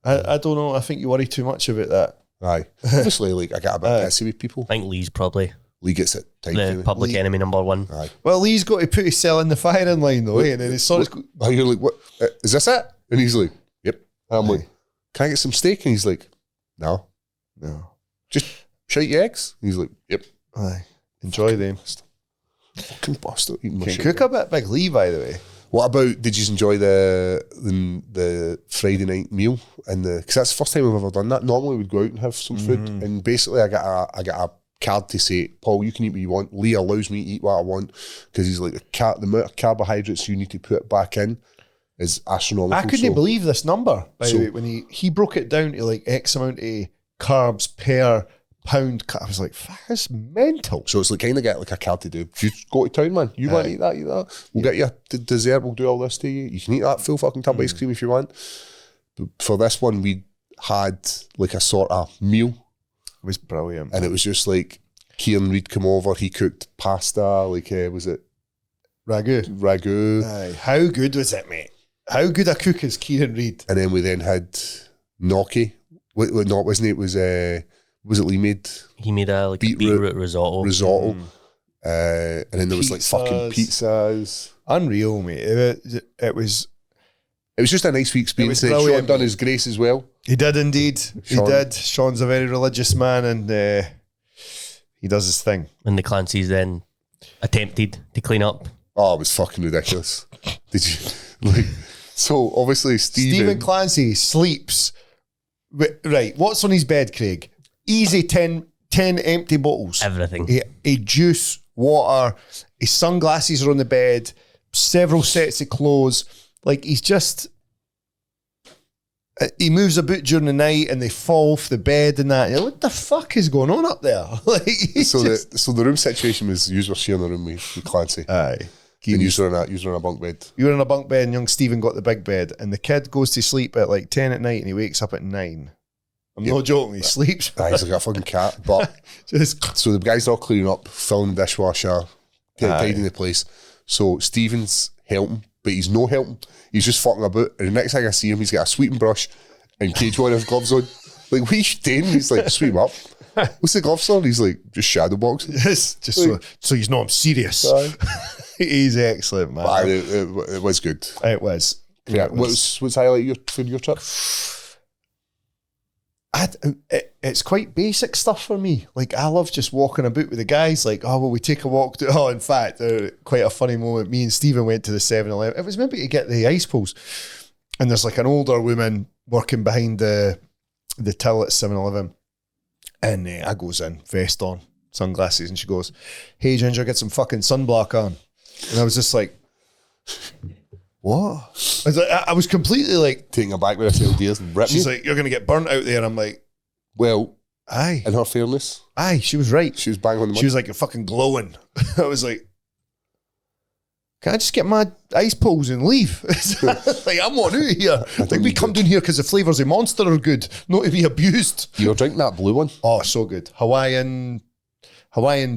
I don't know. I think you worry too much about that. Aye. Obviously, like, I get a bit pissy with people. I think Lee's probably Lee gets it time the for me. public Lee- enemy number one. Aye. Well, Lee's got to put his cell in the firing line though, eh? And then his son is. Oh, you're like, what? Is this it? And he's like, yep. And I'm Aye. like, can I get some steak? And he's like, no. Just shite your eggs. And he's like, yep. Aye. Enjoy them. Fucking bastard eating my Can shit. cook a bit, Big Lee, by the way. What about, did you enjoy the Friday night meal? Because that's the first time I've ever done that. Normally we'd go out and have some food, and basically I get a card to say, Paul, you can eat what you want. Lee allows me to eat what I want, because he's like, the amount of carbohydrates you need to put back in is astronomical. I couldn't So- believe this number, by So- the way, when he broke it down to like X amount of carbs per pound. I was like, that's mental. So it's like kind of get like a card to do. You go to town, man. You want to eat that, eat that. We'll get you a dessert. We'll do all this to you. You can eat that full fucking tub ice cream if you want. But for this one, we had like a sort of meal, It was brilliant. and it was just like Kieran Reid come over. He cooked pasta. Like was it Ragu. ragu? Aye. How good was it, mate? How good a cook is Kieran Reid? And then we then had gnocchi. No, it wasn't. It was it Lee made He made a Beetroot beetroot risotto. risotto. And then there was like fucking Pizzas. pizzas. Unreal, mate. It was. It was just a nice wee experience. It was Sean brilliant. done his grace as well. He did indeed. He Sean. did. Sean's a very religious man, and he does his thing. And the Clancy's then attempted to clean up. Oh, it was fucking ridiculous. Did you like? So obviously Stephen Clancy sleeps. Right, what's on his bed, Craig? Easy 10 empty bottles. Everything. A juice, water, his sunglasses are on the bed, several sets of clothes. Like, he's just. He moves about during the night and they fall off the bed and that. You're like, what the fuck is going on up there? Like, he's So just, the room situation was you were sharing a room with Clancy. aye. And you were in a bunk bed. You were in a bunk bed and young Stephen got the big bed, and the kid goes to sleep at like 10 at night and he wakes up at 9. I'm not joking, he sleeps. Ah, he's like a fucking cat. But Just, so the guys are all cleaning up, filling the dishwasher, tidying the place. So Stephen's helping, but he's no helping. He's just fucking about. And the next thing I see him, he's got a sweeping brush and cage warriors gloves on. Like, what are you doing? He's like, sweep him up. What's the gloves on? He's like, just shadow boxing. just so you know I'm serious. Aye. He's excellent, man. But it was good. It was. Yeah. It was. What's highlight for your trip? It's quite basic stuff for me. Like, I love just walking about with the guys. Like, oh, well, we take a walk to. Oh, in fact, quite a funny moment. Me and Stephen went to the 7-Eleven. It was maybe to get the ice pulls. And there's like an older woman working behind the till at 7-Eleven. And I goes in, vest on, sunglasses, and she goes, "Hey, Ginger, get some fucking sunblock on." And I was just like, what? I was completely like, Taking her back with her tail deers and ripping she's you. like, "You're going to get burnt out there." I'm like, Well, aye. in her fairness, Aye, she was right. she was bang on the money. She was like, "You're fucking glowing." I was like, can I just get my ice pulls and leave? Like, I'm not out of here. Like, we come down here because the flavours of Monster are good, not to be abused. You were drinking that blue one. Oh, so good. Hawaiian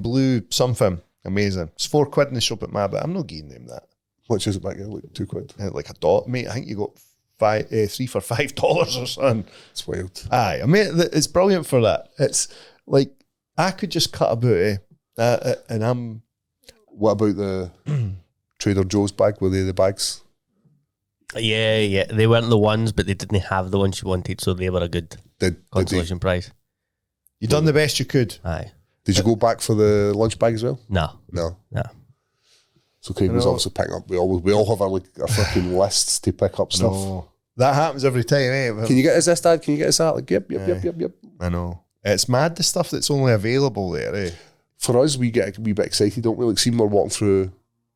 blue something. Amazing. It's £4 in the shop at Mabbit. I'm not getting them that. Which is it back there? Like £2. Like a dot, mate. I think you got 3 for $5 or something. It's wild. Aye, I mean, it's brilliant for that. It's like, I could just cut about and I'm... What about the Trader Joe's bag? Were they the bags? Yeah. They weren't the ones, but they didn't have the ones you wanted, so they were a good Did consolation prize. You done the best you could. Aye. you go back for the lunch bag as well? No. No. So Craig I was know. obviously picking up. We all have our fucking lists to pick up stuff. No. That happens every time, eh? Can you get us this, Dad? Can you get us that? Like, yep. I know. It's mad, the stuff that's only available there, eh? For us, we get a wee bit excited, don't we? Like, see, we're walking through.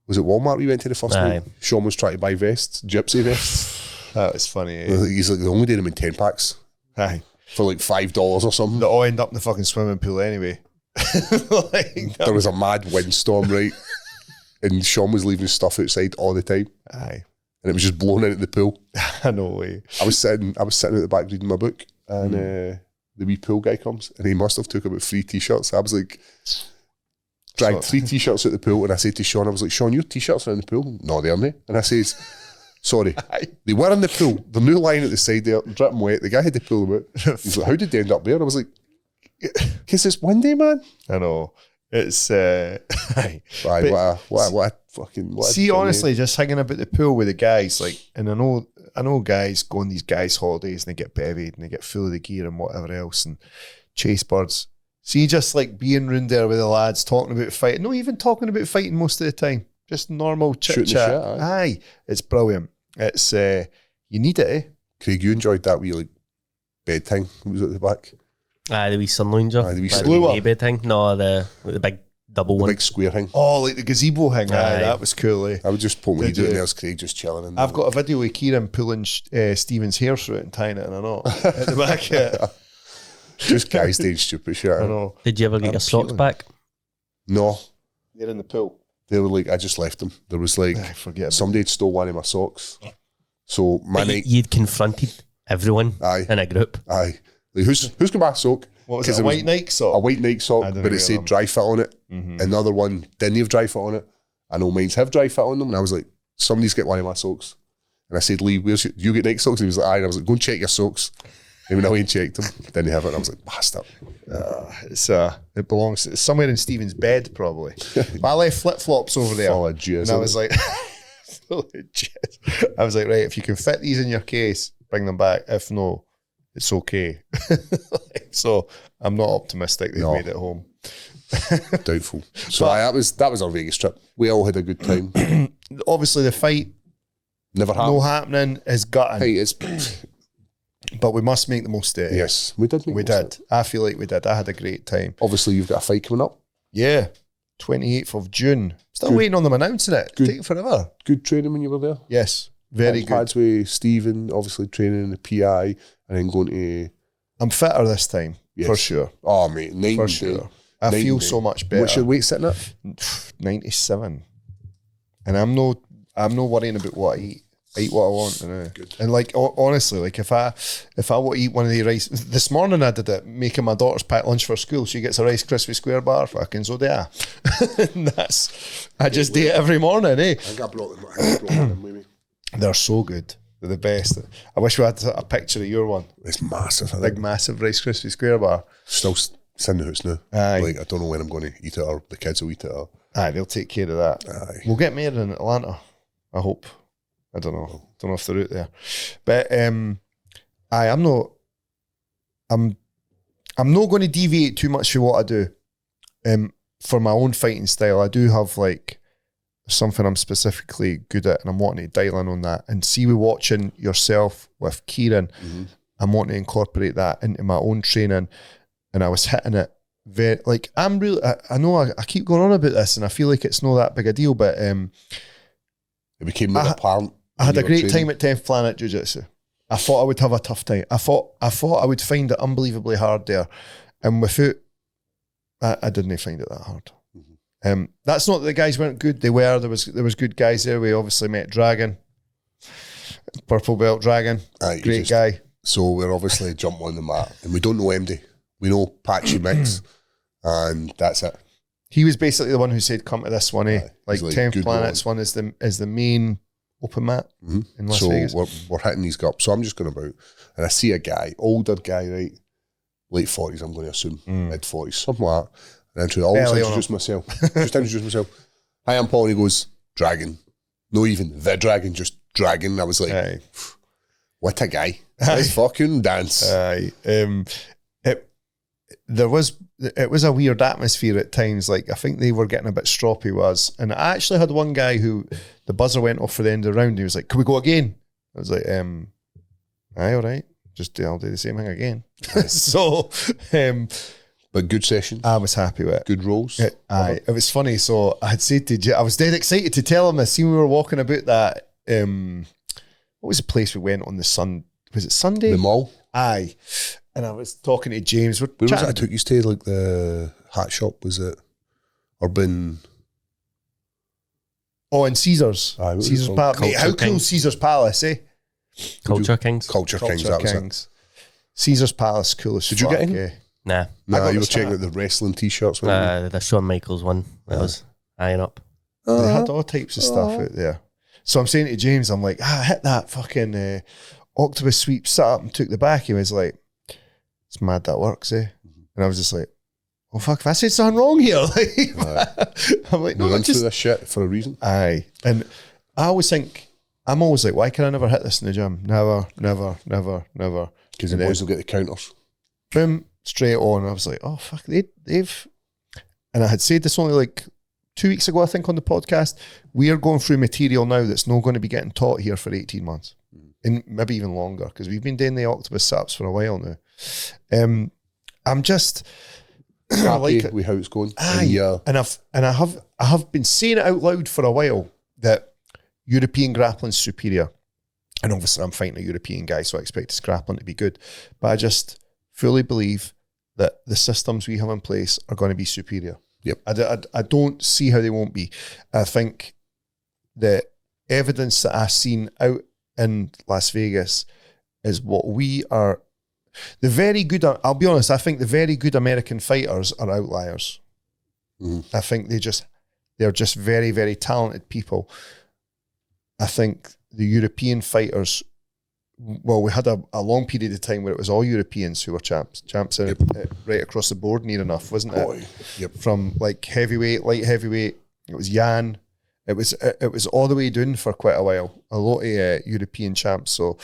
Was it Walmart we went to the first Aye. night? Sean was trying to buy vests, gypsy vests. That was funny, eh? He's like, they only did them in 10 packs. Aye. for like $5 or something. They all end up in the fucking swimming pool anyway. Like, There was a mad windstorm, right? And Sean was leaving his stuff outside all the time, aye. and it was just blowing into the pool. No way. I was sitting at the back reading my book, and the wee pool guy comes, and he must have took about 3 t-shirts. I was like, dragged 3 t-shirts out the pool, and I said to Sean, I was like, Sean, your t-shirts are in the pool? No, they aren't. And I says, sorry, they were in the pool. They're new lying at the side there, dripping wet. The guy had to pull them out. He's like, how did they end up there? And I was like, because it's windy, man. I know. It's aye. Right, But what a fucking. What a see, journey. honestly, just hanging about the pool with the guys, like, and I know guys go on these guys' holidays and they get bevied and they get full of the gear and whatever else and chase birds. See, just like being round there with the lads talking about fighting, not even talking about fighting most of the time, just normal chit Shooting the chat. shit, Aye, it's brilliant. It's you need it, eh? Craig, you enjoyed that wee like bed thing that was at the back, The wee sun lounger. Aye, the wee Like blue one. maybe thing. No, the big double the one. big square thing. Oh, like the gazebo thing. Aye, Aye. that was cool, eh? I would just put my Did head out you? and there's Craig just chilling in there. I've got a video of Kieran pulling Stephen's hair through it and tying it in a knot at the back. Yeah, just guys doing stupid shit. I know. Did you ever get I'm your socks peeling. back? No, They're in the pool. they were like, I just left them. There was like I forget. About somebody had stole one of my socks. So my But night, you'd confronted everyone aye, in a group. aye. Like, who's got my sock? What was 'Cause it? A there was white Nike sock. A white Nike I sock, didn't but it get said them. dry fit on it. Mhm. Another one didn't have dry fit on it. I know mine's have dry fit on them. And I was like, somebody's got one of my socks. And I said, Lee, where's you get Nike socks? And he was like, aye. And I was like, go and check your socks. And when I went and checked them, didn't have it. And I was like, bastard. It belongs. It's somewhere in Stephen's bed, probably. But I left flip flops over there, Full of jizz, and I isn't was it? like, full of jizz. I was like, right, if you can fit these in your case, bring them back. If no, it's okay. So I'm not optimistic they've No. made it home. Doubtful. So aye, that was our Vegas trip. We all had a good time. Obviously, the fight Never no happened. happening is gutting, Hey, it's but we must make the most of it. yes, we did. make We most of did. it. I feel like we did. I had a great time. Obviously, you've got a fight coming up. Yeah, 28th of June. Still Good. waiting on them announcing it. Good. Taking forever. Good training when you were there. Yes, very good. Pads with Stephen, obviously training in the PI, and then going to. I'm fitter this time, Yes. for sure. Oh mate, 90 For sure. I feel 90. so much better. What's your weight sitting at? 97. And I'm no worrying about what I eat. I eat what I want. And like honestly, like if I want to eat one of the rice this morning I did it, making my daughter's pack lunch for school. She gets a Rice Krispie square bar, fucking so do I. And I just do it every morning, eh? I think I brought them with me. They're so good. They're the best. I wish we had a picture of your one. It's massive. I Big think. massive Rice Krispie square bar. Still sitting in the house now. Aye. Like I don't know when I'm going to eat it or the kids will eat it. Or, Aye, they'll take care of that. aye. We'll get married in Atlanta. I hope. I don't know. Don't know if they're out there. But I'm not going to deviate too much from what I do. For my own fighting style, I do have like something I'm specifically good at, and I'm wanting to dial in on that. And see, we watching yourself with Kieran, I'm wanting to incorporate that into my own training. And I was hitting it very like I'm really. I know I keep going on about this, and I feel like it's not that big a deal, but It became more apparent. I had when a you were great training. time at 10th Planet Jiu-Jitsu. I thought I would have a tough time. I thought I would find it unbelievably hard there. And without, I didn't find it that hard. That's not that the guys weren't good. They were. There was good guys there. We obviously met Dragon, Purple Belt Dragon. Aye, you Great just- guy. So we're obviously jump on the mat, and we don't know MD. We know Patchy Mix, and that's it. He was basically the one who said, "Come to this one, eh?" Aye. Like He's like, 10th good Planet's one is the main open mat in Las So Vegas. we're hitting these gaps. So I'm just going about, and I see a guy, older guy, right, late 40s. I'm going to assume mid 40s, something like that. And I'll Early on. introduce myself. Just introduce myself. Hi, I'm Paul. And he goes, Dragon. No, even the Dragon, just Dragon. I was like, Aye. what a guy. Let's fucking dance. Aye. It was a weird atmosphere at times. Like I think they were getting a bit stroppy was. And I actually had one guy who the buzzer went off for the end of the round. He was like, "Can we go again?" I was like, aye, all right. I'll do the same thing again. So But good session. I was happy with it. Good rolls. Aye, it was funny. So I had said to I was dead excited to tell him this. See, when we were walking about that, what was the place we went on the sun? Was it Sunday? The mall. Aye. And I was talking to James. Where was it I took you to? Like the hat shop, was it? Urban. Oh, in Caesars. Aye, what was it Caesars called? Palace. Mate, how Culture cool Kings. Caesars Palace, eh? Culture Kings. Culture Kings, that was it. Caesars Palace, coolest. Did you get in? Eh? Nah. Nah, got you were the checking stat. out the wrestling t-shirts, weren't you? The Shawn Michaels one. That was eyeing up. They had all types of stuff out there. So I'm saying to James, I'm like, I hit that fucking octopus sweep, sat up and took the back. He was like, it's mad that works, eh? And I was just like, oh fuck, if I said something wrong here, I'm like, We're no, into just this shit for a reason. aye. And I always think, I'm always like, why can I never hit this in the gym? Never. Because the And boys will get the counters. boom, straight on. I was like, oh fuck, they've. And I had said this only like 2 weeks ago, I think, on the podcast. We are going through material now that's not going to be getting taught here for 18 months, and maybe even longer, because we've been doing the octopus sit-ups for a while now. I'm just I Happy like it. with how it's going. Aye. Yeah. And I have been saying it out loud for a while that European grappling's superior. And obviously I'm fighting a European guy, so I expect his grappling to be good. But I just fully believe that the systems we have in place are going to be superior. Yep. I don't see how they won't be. I think the evidence that I've seen out in Las Vegas is what we are. The very good, I'll be honest, I think the very good American fighters are outliers. I think they're just very, very talented people. I think the European fighters, well, we had a long period of time where it was all Europeans who were champs right across the board near enough, wasn't it? Boy. Yep. From like heavyweight, light heavyweight, it was Jan. It was all the way down for quite a while. A lot of European champs. So,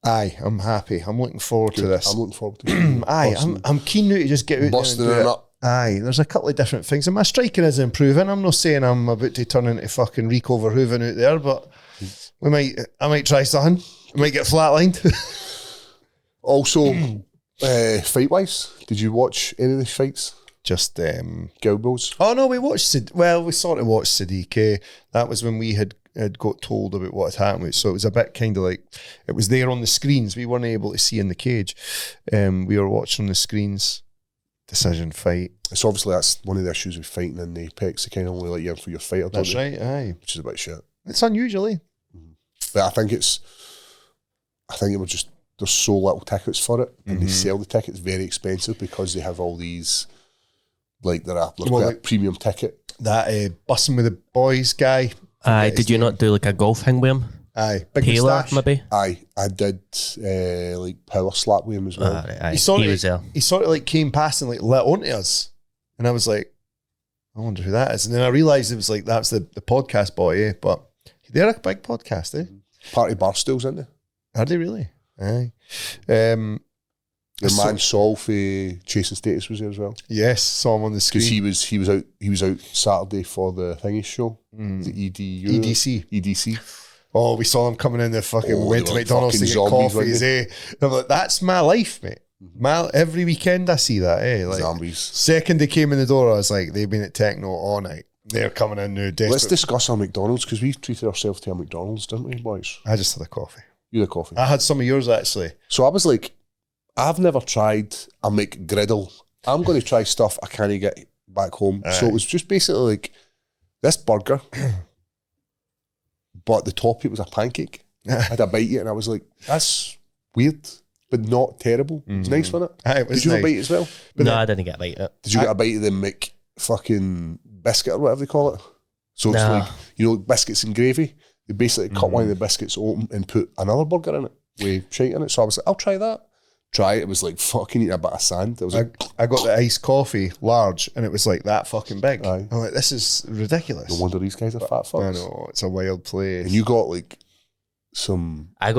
aye, I'm happy. I'm looking forward to this. I'm looking forward to it. Aye, I'm keen now to just get out there Busting and do it it. up. Aye, there's a couple of different things. And my striking is improving. I'm not saying I'm about to turn into fucking Rico Verhoeven out there, but I might try something. I might get flatlined. Also, fight-wise, did you watch any of the fights? Just Gilbos? oh no, we watched we sort of watched Sadiq. That was when we had got told about what had happened. So it was a bit kind of like it was there on the screens. We weren't able to see in the cage. We were watching on the screens. Decision fight. It's obviously that's one of the issues with fighting in the Apex. They kind of only let you in for your fighter, don't That's they? right. Aye, Which is a bit shit. it's unusual. Eh? But I think it was just there's so little tickets for it, and they sell the tickets very expensive because they have all these like they're Well, a like- premium ticket. That bussing with the boys guy. Aye, Forget his did you name. not do like a golf thing with him? Aye, big Taylor, moustache. maybe? I did like power slap with him as well. Right, aye. He sort He of was there. he sort of like came past and like lit onto us, and I was like, I wonder who that is. And then I realised it was like that's the podcast boy, eh? But they're a big podcast, eh? Party Barstools, isn't they? Are they really? Aye. The So- man Saul for Chasing Status was there as well. Yes, saw him on the Because screen. he was out Saturday for the thingy show, the EDU, EDC. EDC. Oh, we saw him coming in the fucking. Oh, went they to were McDonald's to fucking get zombies, coffees, eh? And I'm like, that's my life, mate. Every weekend I see that, eh? Like, Zombies. second they came in the door, I was like, they've been at Techno all night. They're coming in now, desperate. Let's discuss our McDonald's because we've treated ourselves to a McDonald's, didn't we, boys? I just had a coffee. You had a coffee. I had some of yours actually. So I was like, I've never tried a McGriddle. I'm going to try stuff I can't get back home. So it was just basically like this burger, but the top it was a pancake. I had a bite of it and I was like, that's weird, but not terrible. It's nice, wasn't it? Aye, it was Did you have a nice. bite as well? No, I didn't get a bite of it. Did you get a bite of the Mc fucking biscuit or whatever they call it? So it's Nah. like, you know, biscuits and gravy. They basically cut one of the biscuits open and put another burger in it with shite in it. So I was like, I'll try that. Try it. It was like fucking eating a bit of sand. It was like, I got the iced coffee, large, and it was like that fucking big. Aye. I'm like, this is ridiculous. no wonder these guys are fat fucks. I know, it's a wild place. And you got like some, It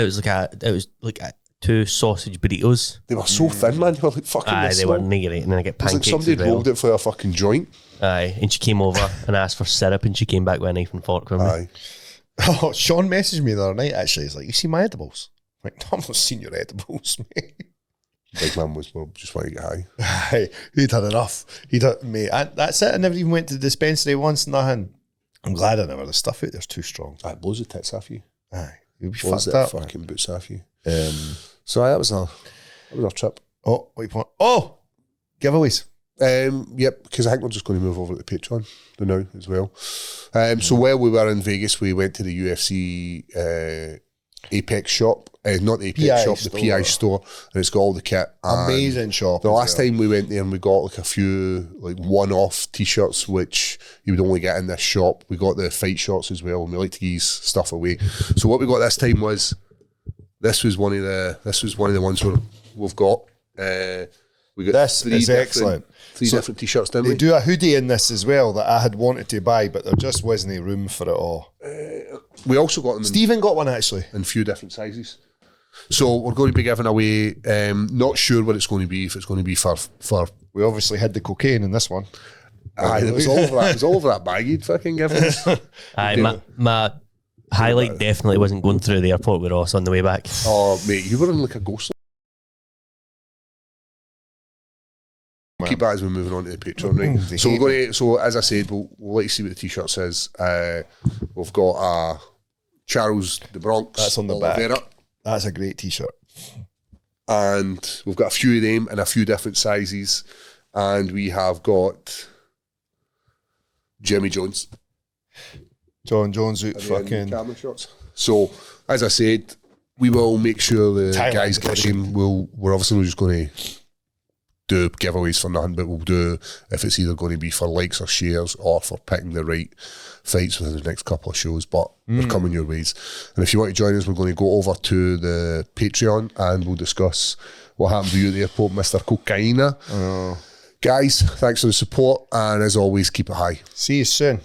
was like two sausage burritos. they were so thin, man. They were like fucking Aye, this they were small. niggery, and then I get It was like pancakes somebody as had well. rolled it for a fucking joint. Aye, and she came over and asked for syrup, and she came back with a knife and fork from me. Aye. Oh, Sean messaged me the other night actually. He's like, you see my edibles? I'm like, no, I've not seen your edibles, mate. Big man was, well, just want to get high. Aye, he'd had enough. Mate, that's it. I never even went to the dispensary once, nothing. I'm glad I never. The stuff out there's too strong. Aye, blows the tits off you. Aye, you'd be Blows fucked the up. fucking boots off you. So that was our trip. Oh, what you want? Oh, giveaways. Yep, because I think we're just going to move over to Patreon now as well. So while we were in Vegas, we went to the UFC Apex shop, not the Apex PI shop, store. the PI store, and it's got all the kit. And Amazing shop. the as last well. time we went there, and we got like a few like one-off t-shirts, which you would only get in this shop. We got the fight shorts as well, and we like to give stuff away. So what we got this time was this was one of the ones where we've got. We got This is excellent. Three So different t-shirts, didn't They we? do a hoodie in this as well that I had wanted to buy, but there just wasn't room for it all. We also got them Stephen got one actually. in a few different sizes. So we're going to be giving away. Not sure what it's going to be. If it's going to be for. We obviously had the cocaine in this one. It was all over that. It was all over that bag you'd fucking given us. My highlight definitely wasn't going through the airport with Ross on the way back. Oh mate, you were in like a ghost. Keep that as we're moving on to the Patreon, right? They So we're hate going to. So as I said, we'll let you see what the t-shirt says. We've got Charles de Bronx. That's on the Oliveira, back. That's a great t-shirt. and we've got a few of them in a few different sizes, and we have got Jimmy Jones. John Jones out Again, fucking. camera shots. So as I said, we will make sure the Thailand, guys get buddy. in. We're obviously not just going to do giveaways for nothing, but we'll do if it's either going to be for likes or shares or for picking the right fights within the next couple of shows. But they're coming your ways. And if you want to join us, we're going to go over to the Patreon and we'll discuss what happened to you at the airport, Mr. Cocaina. Guys, thanks for the support, and as always, keep it high. See you soon.